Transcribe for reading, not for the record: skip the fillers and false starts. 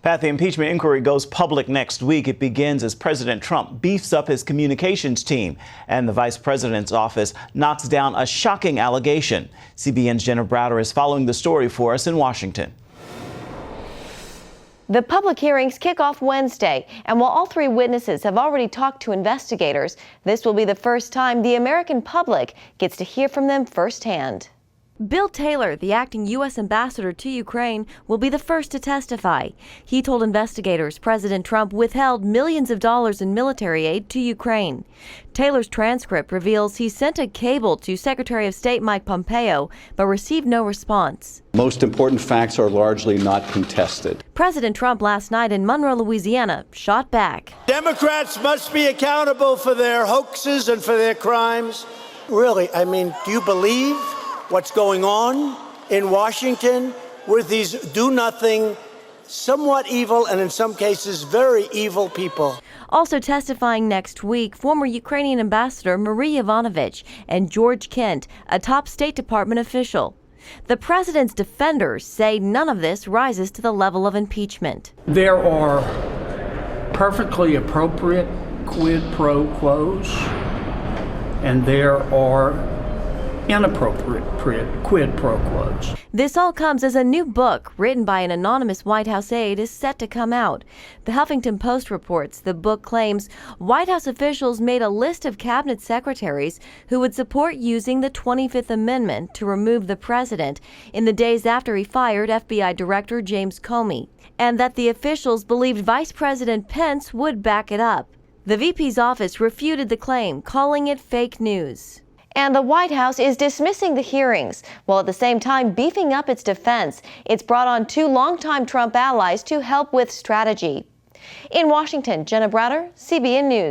Pat, the impeachment inquiry goes public next week. It begins as President Trump beefs up his communications team, and the vice president's office knocks down a shocking allegation. CBN's Jenna Browder is following the story for us in Washington. The public hearings kick off Wednesday, and while all three witnesses have already talked to investigators, this will be the first time the American public gets to hear from them firsthand. Bill Taylor, the acting U.S. ambassador to Ukraine, will be the first to testify. He told investigators President Trump withheld millions of dollars in military aid to Ukraine. Taylor's transcript reveals he sent a cable to Secretary of State Mike Pompeo, but received no response. Most important facts are largely not contested. President Trump last night in Monroe, Louisiana, shot back. Democrats must be accountable for their hoaxes and for their crimes. Really, do you believe what's going on in Washington with these do-nothing, somewhat evil, and in some cases very evil people? Also testifying next week, former Ukrainian ambassador Marie Yovanovitch and George Kent, a top State Department official. The president's defenders say none of this rises to the level of impeachment. There are perfectly appropriate quid pro quos, and there are inappropriate quid pro quos. This all comes as a new book written by an anonymous White House aide is set to come out. The Huffington Post reports the book claims White House officials made a list of cabinet secretaries who would support using the 25th Amendment to remove the president in the days after he fired FBI Director James Comey, and that the officials believed Vice President Pence would back it up. The VP's office refuted the claim, calling it fake news. And the White House is dismissing the hearings, while at the same time beefing up its defense. It's brought on two longtime Trump allies to help with strategy. In Washington, Jenna Browder, CBN News.